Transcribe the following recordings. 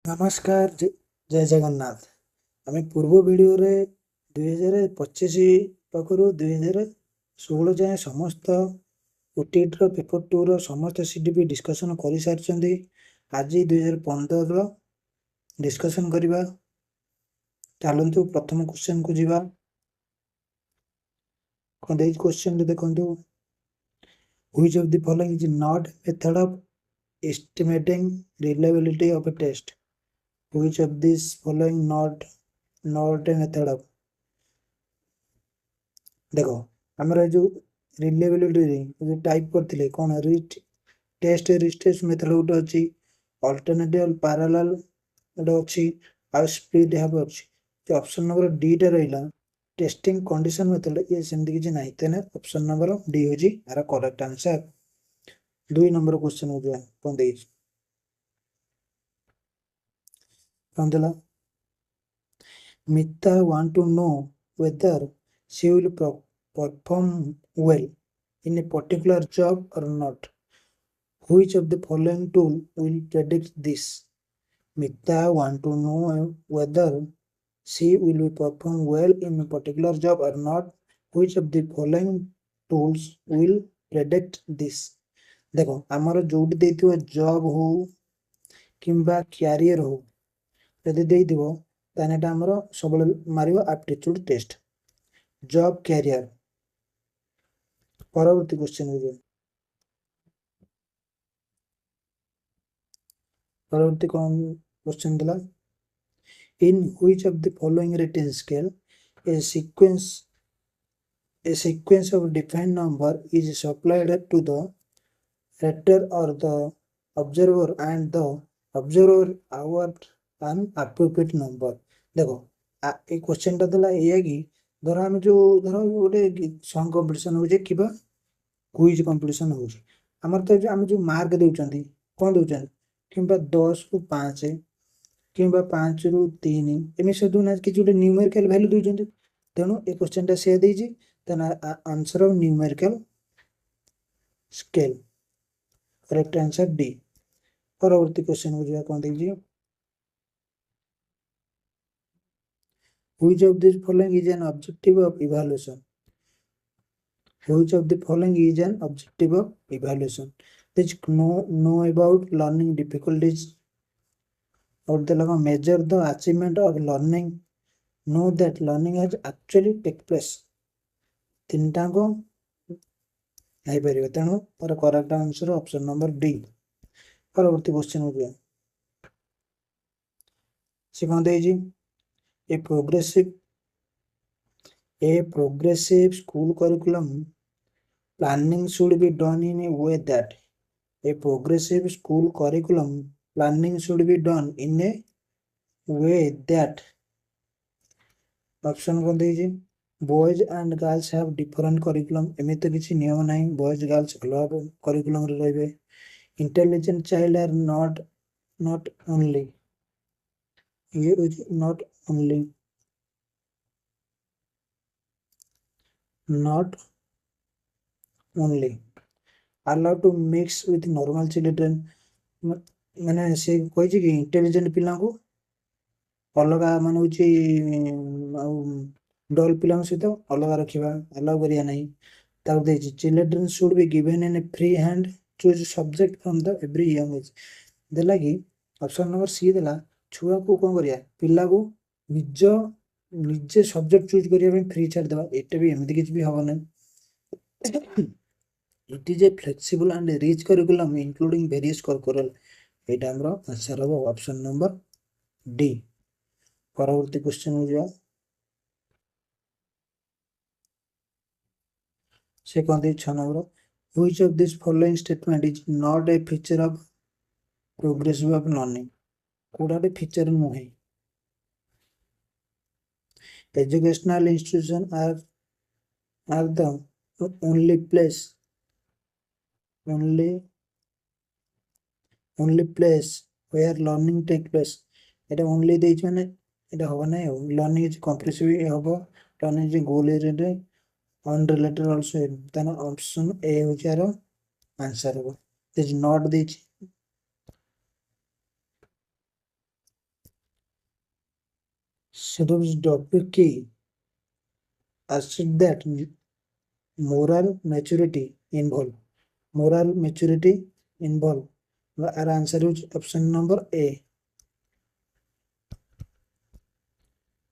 नमस्कार जय जगन्नाथ। आम पूर्व वीडियो रे 2025 पाखु 2016 जाए समस्त ओटेट पेपर 2 रो समस्त सीडीपी डिस्कसन कर सारी। आज 2015 डिस्कसन करवा। चलतु प्रथम क्वेश्चन को जीवा। क्वेश्चन देखो, which of the following is not method of estimating reliability of a test. Which of these following not a method of। देखो आमर जो रिलायबिलिटी टाइप करथिले कोन टेस्ट रिस्टेस मेथड गोटे अछि, अल्टरनेटिव पैरेलल गोटे अछि, आ स्प्लिट हैव अछि। जो ऑप्शन नंबर डी टा रहिला टेस्टिंग कंडीशन मेथड, ये सेमति किछि नाही, तेने ऑप्शन नंबर डी होछि are correct answer. 2 number question हो गया कोन देछि Pandela. Mita want to know whether she will perform well in a particular job or not. Which of the following tool will predict this? Mita want to know whether she will perform well in a particular job or not. Which of the following tools will predict this? देखो आमर जोटी देथिबो job हो किंबा career हो, यदि देथिबो ताने एटा हमर सबले मारिबो एप्टीट्यूड टेस्ट, जॉब कैरियर। परवर्ती क्वेश्चन हो जाए। परवर्ती कौन क्वेश्चन दिला, in which of the following written scale a sequence of defined number is supplied to the reader or the observer and the observer award an appropriate number। देखो ए question टा दिला एया कि धर हम जो धर गोटे सॉन्ग कंपटीशन हो जे किबा क्विज कंपटीशन हो जे, हमर तो हम जो मार्क देउचंती कोन देउचंती किंबा 10 रु 5 किंबा 5 रु 3 एमे से दुना कि जोटे न्यूमेरिकल वैल्यू देउचंती। तेणु ए क्वेश्चन टा से देजी तेना answer of numerical scale, correct answer D. परवर्ती क्वेश्चन हो जाए कोन देजी, which of these following is an objective of evaluation। Which of the following is an objective of evaluation? This know about learning difficulties, or the measure the achievement of learning, know that learning has actually take place। तीनटा को नहीं परिबे, तेणु पर correct answer option number D. परवर्ती question हो गया से कौन देजी, ए progressive school curriculum planning should be done in a way that a progressive school curriculum planning should be done in a way that option कौन देजी, boys and girls have different curriculum, एमिति किछि नियम नाही, बॉयज गर्ल्स अलग curriculum रे रहबे। Intelligent child are not only, ये not only allow to mix with normal children। माने से कोइ कि इंटेलिजेंट पिला को अलग मान होची डल पिला सहित अलग रखिबा अलाउ करिया नहीं। तार देछि children should be given in a free hand choose subject from the every young age. देला कि ऑप्शन नंबर सी देला छुआ को कोन करिया पिला को निजे सब्जेक्ट चूज करिया में फ्री छाड़ देबा, एटा भी एमिति किछ भी हबो नै। It is a flexible and rich curriculum including various curriculum। एटा हमरो आंसर हबो ऑप्शन नंबर डी। परवर्ती क्वेश्चन हो जाओ से कौन दे 6 नंबर, which of this following statement is not a feature of progressive of learning. कोडाटे फीचर नुहे। Educational institution are the only place where learning take place। एटा ओनली देछ माने एटा होबा नै हो, लर्निंग इज कॉम्प्रिहेंसिव होबो, learning is goal oriented unrelated also. तनो ऑप्शन ए हो जारो आंसर हो, is not देछ। Seduce WK asserts that moral maturity involved. Moral maturity involved. Our answer is option number A.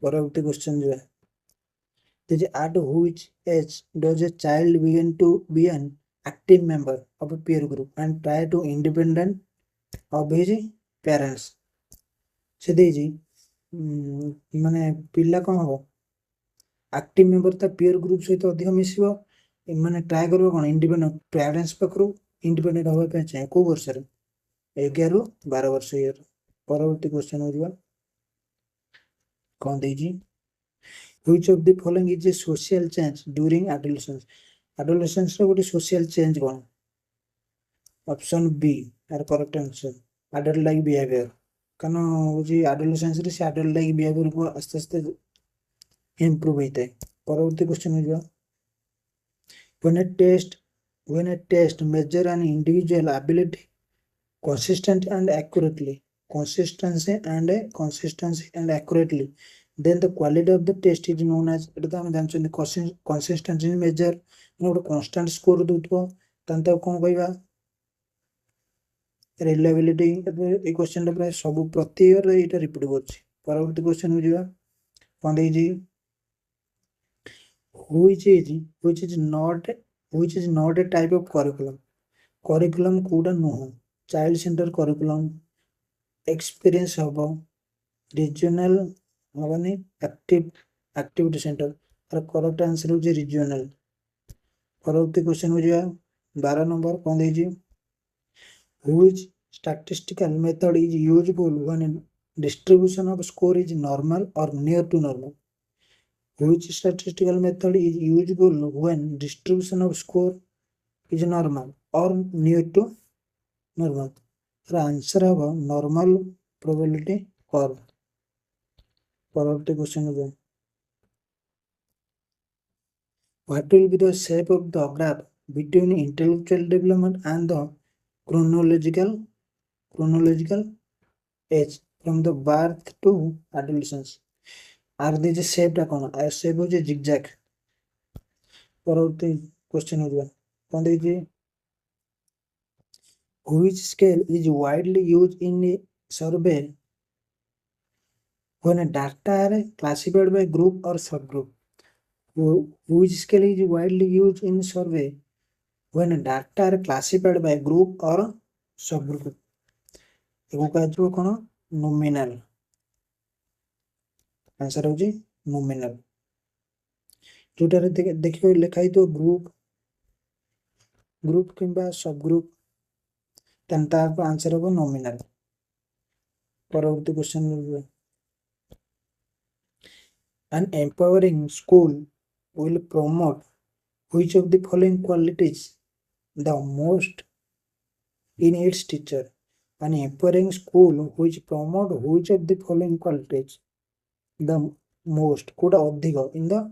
परवर्ती क्वेश्चन जो है at which age does a child begin to be an active member of a peer group and try to independent of his parents? से ଦେଇଛି ମାନେ ପିଲା କଣ ହବ active member ତା peer group ସହିତ ଅଧିକ ମିଶିବ ମାନେ ଟ୍ରାଏ କରିବ କଣ independent parents ପାଖରୁ independent ହବା ପାଇଁ ଚାहे କୋଉ ବର୍ଷରେ 11 ରୁ 12 ବର୍ଷ ଇୟର। ପରବର୍ତ୍ତୀ क्वेश्चन हो ଯିବା କଣ ଦେଇଛି which of the following is a social change during adolescence? Adolescence ର ଗୋଟେ social change କଣ ऑप्शन बी आर correct answer adult like behavior କାରଣ ହଉଛି adolescence ରେ ସେ adult like behavior को आस्ते आस्ते improve ହେଇଥାଏ। ପରବର୍ତ୍ତୀ क्वेश्चन हो ଯିବା when a test measure an individual ability consistency and accurately then the quality of the test is known as এটা তো আমি জানছি consistency measure ଗୋଟେ constant score ଦଉଥିବ ତାହେଲେ ତାକୁ କଣ କହିବା reliability। এই क्वेश्चन ଟା ପ୍ରାୟ ସବୁ ପ୍ରତି ଇୟର ଏଇଟା ରିପିଟ କରୁଛି। ପରବର୍ତ୍ତୀ क्वेश्चन हो ଯିବା କଣ ଦେଇଛି which is not a type of curriculum କୋଉଟା ନୁହଁ child center curriculum experience ହବ regional ହବନି activity center ତାର करेक्ट आंसर हो regional। ପରବର୍ତ୍ତୀ क्वेश्चन हो ଯିବା 12 नंबर କଣ ଦେଇଛି which statistical method is useful when distribution of score is normal or near to normal? Which statistical method is useful when distribution of score is normal or near to normal? The answer है normal probability curve। परवर्ती question हो what will be the shape of the graph between intellectual development and the chronological age from the birth to adolescence? आर दीजिए shape टा कौन shape हो zigzag. परवर्ती question हो जाए कौन दीजिए which scale is widely used in a survey when data are classified by group or subgroup? Which scale is widely used in survey when data are classified by group or subgroup? एगो का जो कौन nominal answer हो nominal जोटारे देखियो लिखाई तो group किंबा सब ग्रुप तंता आंसर हो नॉमिनल। परवर्ती question an empowering school will promote which of the following qualities the most in its teacher? An empowering school which promote which of the following qualities the most कोटा अधिक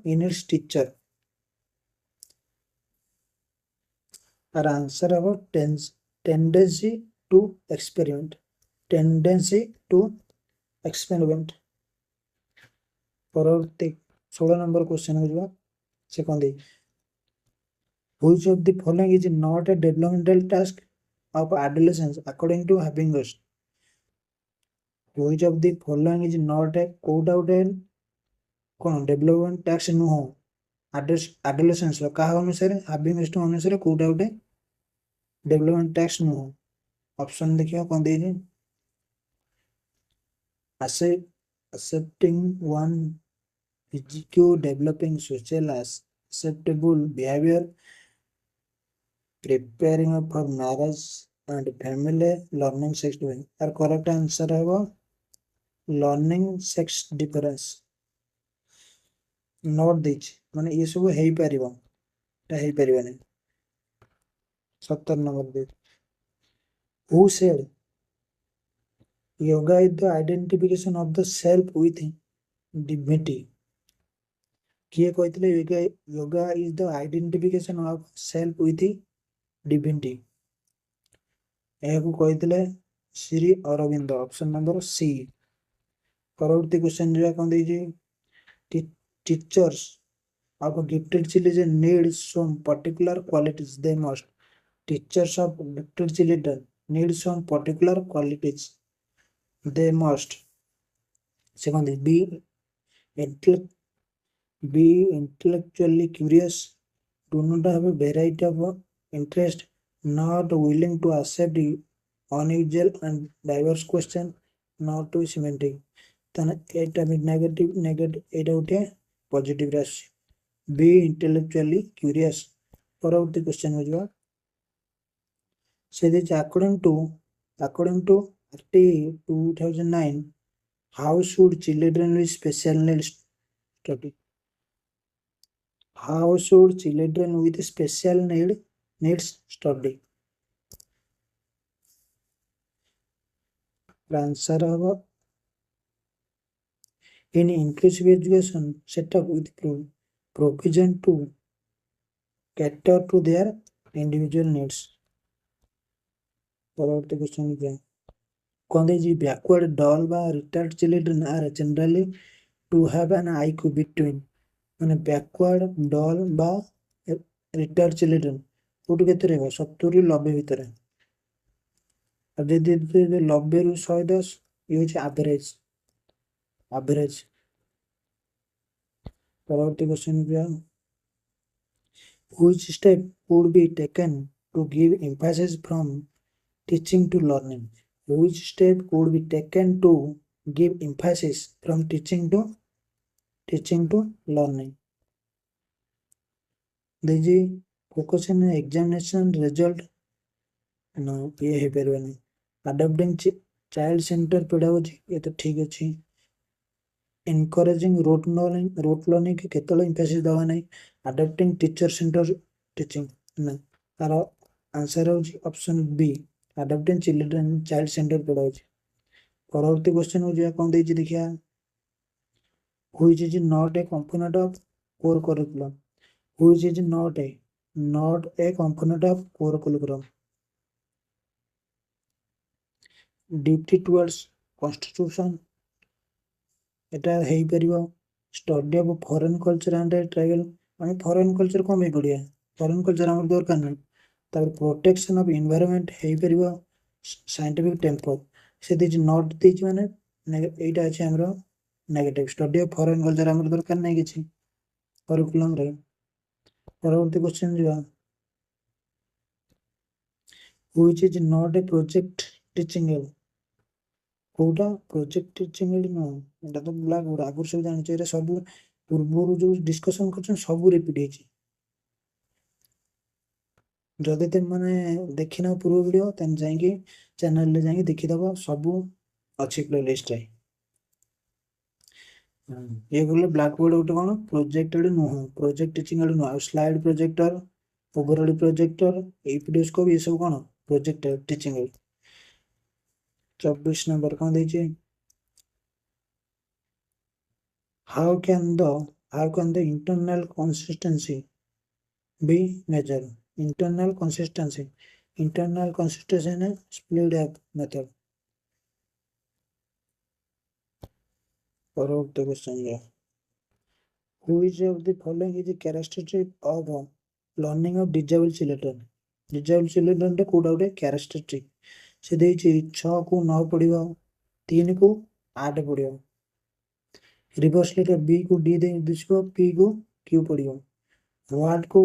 in its teacher? Our answer about tendency to experiment परवर्ती 16 number question हो जावा से कौन दे which of the following is not a developmental task of adolescence according to Happiness? Which of the following is not a Kota उठे कौन development tax नुह adolescence का अनुसार Happiness अनुसार कोटा उठे डेवलपमेंट टैक्स नुह ऑप्शन देखियो कौन दे accepting one physical developing social acceptable behavior preparing for marriage and family learning sex difference। और करेक्ट आंसर है learning sex difference नोट देछि माने ये सब हेई परिबो ता हेई परिबने। 17 number they who said yoga is the identification of the self with divinity? किए कहते yoga is the identification of self with divinity कहते Shri Aurobindo option number C. परवर्ती क्वेश्चन जो कौन दीजिए teachers of gifted children need some particular qualities they must teachers of gifted children need some particular qualities they must second be intellectually curious, do not have a variety of interest, not willing to accept unusual and diverse question, not too semantic ତାହେଲେ ଏଇଟା ବି negative ଏଇଟା ଗୋଟେ ପଜିଟିଭରେ ଆସୁଛି be intellectually curious ପରବର୍ତ୍ତୀ question କୁ ଯିବା ସେ ଦେଇଛି according to RT 2009 how should children with special needs study how should children with special needs study answer ହବ in inclusive education set up with provision to cater to their individual needs परवर्ती question क्या कौन दीजिए backward dull বা retarded children are generally to have an IQ between ମାନେ backward dull বা retarded children କୋଉଠି କେତେ ରହିବ 70 ରୁ 90 ଭିତରେ ଆଉ ଯଦି 90 ରୁ 110 ଇଏ ହଉଛି average परवर्ती क्वेश्चन क्या which step would be taken to give emphasis from teaching to learning which step would be taken to give emphasis from teaching to learning दीजिए focus on examination result no ये है Parwani adopting child center pedagogy ये तो ठीक अच्छी encouraging rote learning के केतलो emphasis दवा नहीं adopting teacher center teaching ना तारा आंसर हो जी option B adopting child center pedagogy परवर्ती क्वेश्चन हो जाए कौन दीजिए देखिए which is not a component of core curriculum which is not a component of core curriculum duty towards constitution এটা ହେଇ ପାରିବ study of foreign culture and tribal ଆମେ foreign culture କଣ ପାଇଁ ପଢିବା foreign culture ଆମର ଦରକାର ନାହିଁ ତାପରେ protection of environment ହେଇ ପାରିବ scientific temper ସେ ଦେଇଛି not ଦେଇଛି ମାନେ ଏଇଟା ଅଛି ଆମର negative study of foreign culture ଆମର ଦରକାର ନାହିଁ କିଛି curriculum ରେ परवर्ती क्वेश्चन ଯିବା which is not a project teaching aid कोटा प्रोजेक्ट टीचिंग एड न एटा तो ब्लैक बोर्ड आगुर सब जानि छै सब पूर्वरु जो डिस्कशन करछन सब रिपीट हेछि जदि ते माने देखिना पूर्व वीडियो तन जाइके चैनल ले जाइके देखि दबो सब अछि प्लेलिस्ट रे ये बोले ब्लैक बोर्ड उठ कोन प्रोजेक्ट एड न प्रोजेक्ट टीचिंग एड न स्लाइड प्रोजेक्टर ओवरऑल प्रोजेक्टर ए पीडीएफ को ये सब कोन प्रोजेक्ट टीचिंग एड 24 नंबर कौन दीजिए how can the internal consistency be measured internal consistency है split up method परवर्ती क्वेश्चन है which of the following is the characteristic of learning of disabled children रे कोडा उडे characteristic से देछि 6 को 9 पडियो 3 को 8 पडियो रिवर्स लेटर बी को डी दे दिसको पी को क्यू पडियो वर्ड को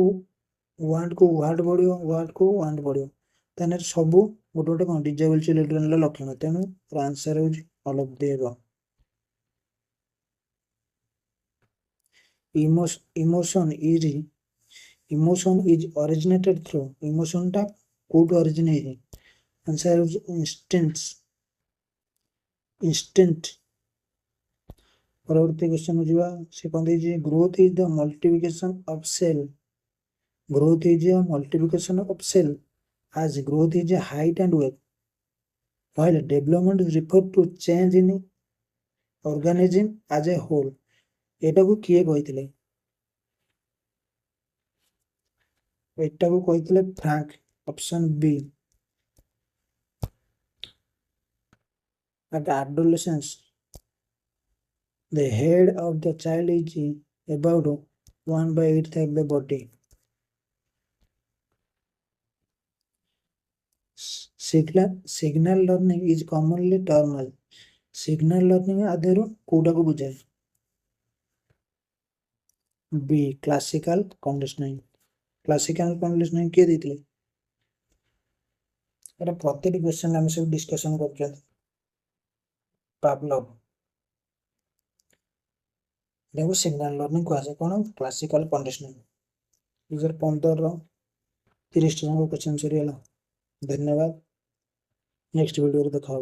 वर्ड पडियो वर्ड को वांड पडियो तने सब गोटे गोटे कोन डिसेबल चिल्ड्रन ला लक्षण तेनु आंसर हो ऑल ऑफ देबो emotion is originated through emotion टा कोड ओरिजिनेट आंसर हो instant परवर्ती क्वेश्चन जुआ से कौन दीजिए growth is the multiplication of cell as growth is a height and weight while development is referred to change in organism as a whole एटा को किए कहितले एटा को कहितले frank option B at adolescence The head of the child is about 1/8 of the body. Signal learning is commonly termed as signal learning आदेरो कोडा को बुझाए. B. Classical conditioning. Classical conditioning किए देते हैं. अरे प्रत्येक क्वेश्चन हम सब डिस्कशन करते हैं. पावलोव. देखो सिग्नल लर्निंग को आसे कौन क्लासिकल कंडीशनिंग. 2015 30 क्वेश्चन सरीगला. धन्यवाद. नेक्स्ट वीडियो देखा.